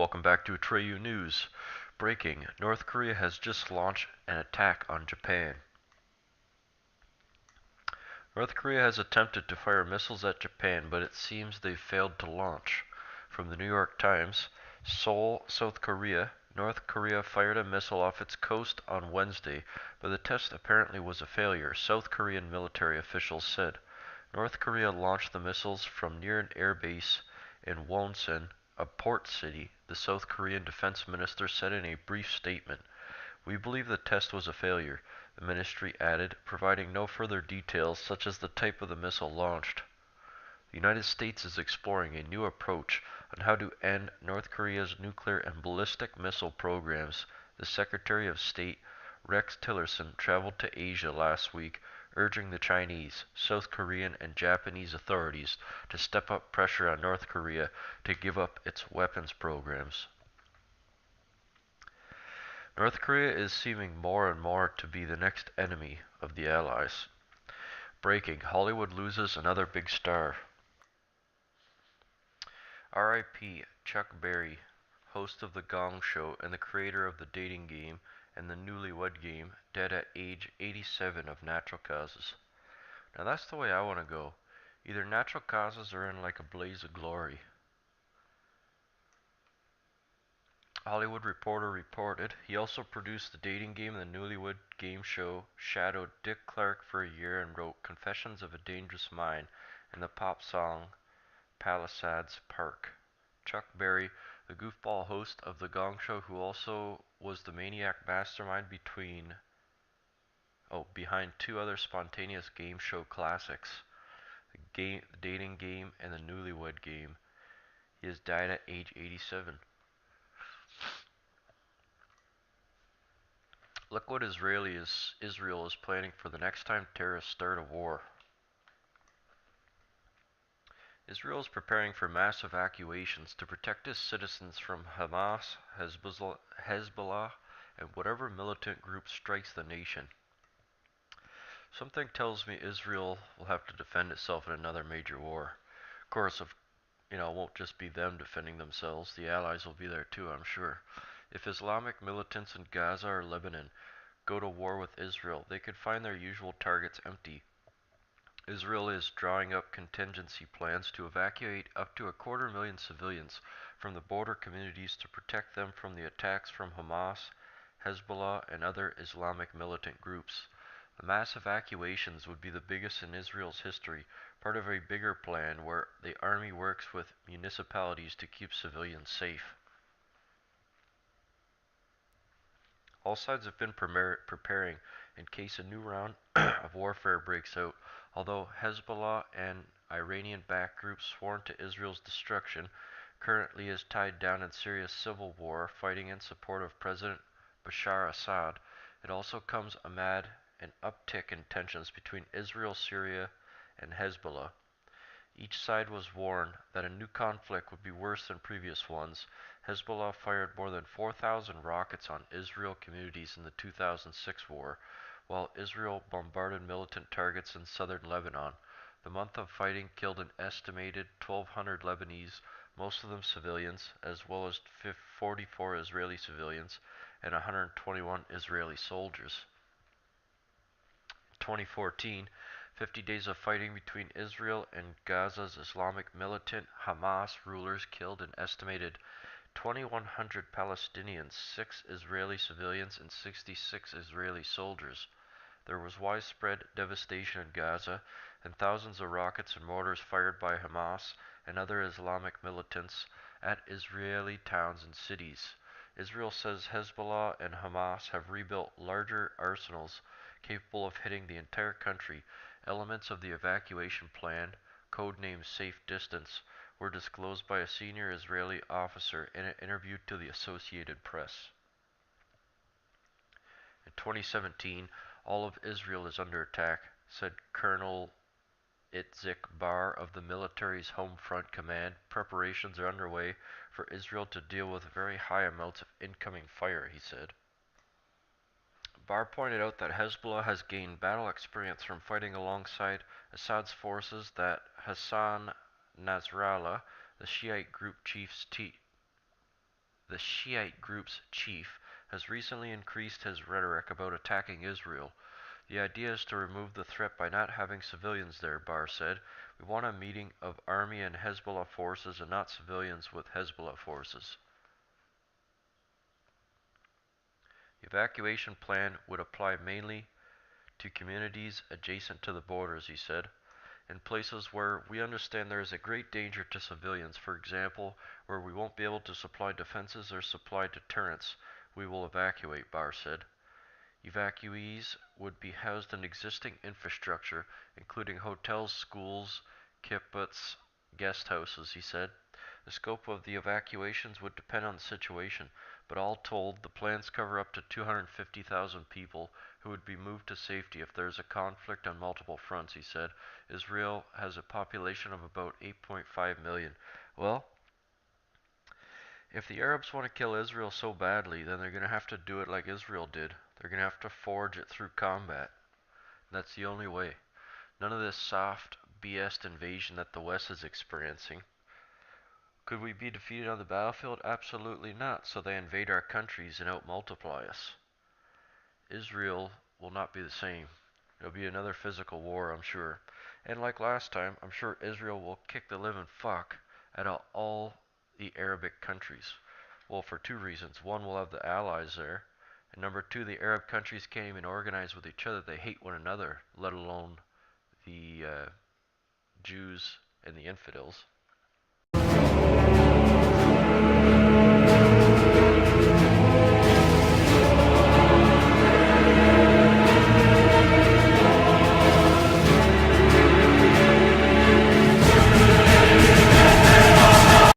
welcome back to Atreyu News. Breaking: North Korea has just launched an attack on Japan. North Korea has attempted to fire missiles at Japan, but it seems they've failed to launch. From the New York Times, Seoul, South Korea. North Korea fired a missile off its coast on Wednesday, but the test apparently was a failure, South Korean military officials said. North Korea launched the missiles from near an air base in Wonsan, a port city, the South Korean defense minister said in a brief statement. We believe the test was a failure, the ministry added, providing no further details such as the type of the missile launched. The United States is exploring a new approach on how to end North Korea's nuclear and ballistic missile programs. The Secretary of State, Rex Tillerson, traveled to Asia last week, urging the Chinese, South Korean, and Japanese authorities to step up pressure on North Korea to give up its weapons programs. North Korea is seeming more and more to be the next enemy of the Allies. Breaking: Hollywood loses another big star. R.I.P. Chuck Berry, host of The Gong Show and the creator of The Dating Game and The Newlywed Game, dead at age 87 of natural causes. Now that's the way I want to go. Either natural causes or in like a blaze of glory. Hollywood Reporter reported he also produced The Dating Game and The Newlywed Game show, shadowed Dick Clark for a year, and wrote Confessions of a Dangerous Mind and the pop song Palisades Park. Chuck Berry, the goofball host of The Gong Show, who also was the maniac mastermind behind two other spontaneous game show classics, The Dating Game and The Newlywed Game. He has died at age 87. Look what Israel is planning for the next time terrorists start a war. Israel is preparing for mass evacuations to protect its citizens from Hamas, Hezbollah, and whatever militant group strikes the nation. Something tells me Israel will have to defend itself in another major war. Of course, it won't just be them defending themselves. The Allies will be there too, I'm sure. If Islamic militants in Gaza or Lebanon go to war with Israel, they could find their usual targets empty. Israel is drawing up contingency plans to evacuate up to 250,000 civilians from the border communities to protect them from the attacks from Hamas, Hezbollah, and other Islamic militant groups. The mass evacuations would be the biggest in Israel's history, part of a bigger plan where the army works with municipalities to keep civilians safe. All sides have been preparing in case a new round of warfare breaks out, although Hezbollah, an Iranian-backed group sworn to Israel's destruction, currently is tied down in Syria's civil war, fighting in support of President Bashar Assad. It also comes amid an uptick in tensions between Israel, Syria, and Hezbollah. Each side was warned that a new conflict would be worse than previous ones. Hezbollah fired more than 4,000 rockets on Israel communities in the 2006 war, while Israel bombarded militant targets in southern Lebanon. The month of fighting killed an estimated 1,200 Lebanese, most of them civilians, as well as 44 Israeli civilians and 121 Israeli soldiers. In 2014, 50 days of fighting between Israel and Gaza's Islamic militant Hamas rulers killed an estimated 2,100 Palestinians, 6 Israeli civilians, and 66 Israeli soldiers. There was widespread devastation in Gaza, and thousands of rockets and mortars fired by Hamas and other Islamic militants at Israeli towns and cities. Israel says Hezbollah and Hamas have rebuilt larger arsenals capable of hitting the entire country. Elements of the evacuation plan, codenamed Safe Distance, were disclosed by a senior Israeli officer in an interview to the Associated Press. In 2017, all of Israel is under attack, said Colonel Itzik Bar of the military's Home Front Command. Preparations are underway for Israel to deal with very high amounts of incoming fire, he said. Bar pointed out that Hezbollah has gained battle experience from fighting alongside Assad's forces, that Hassan Nasrallah, the Shiite group chief's the Shiite group's chief, has recently increased his rhetoric about attacking Israel. The idea is to remove the threat by not having civilians there, Barr said. We want a meeting of army and Hezbollah forces and not civilians with Hezbollah forces. The evacuation plan would apply mainly to communities adjacent to the borders, he said. In places where we understand there is a great danger to civilians, for example, where we won't be able to supply defenses or supply deterrents, we will evacuate, Barr said. Evacuees would be housed in existing infrastructure, including hotels, schools, kibbutz, guest houses, he said. The scope of the evacuations would depend on the situation, but all told, the plans cover up to 250,000 people who would be moved to safety if there is a conflict on multiple fronts, he said. Israel has a population of about 8.5 million. Well, if the Arabs want to kill Israel so badly, then they're going to have to do it like Israel did. They're going to have to forge it through combat. That's the only way. None of this soft, BS invasion that the West is experiencing. Could we be defeated on the battlefield? Absolutely not. So they invade our countries and outmultiply us. Israel will not be the same. It'll be another physical war, I'm sure. And like last time, I'm sure Israel will kick the living fuck out of all the Arabic countries. Well, for two reasons. One, we'll have the allies there. And number two, the Arab countries can't even organize with each other. They hate one another, let alone the Jews and the infidels.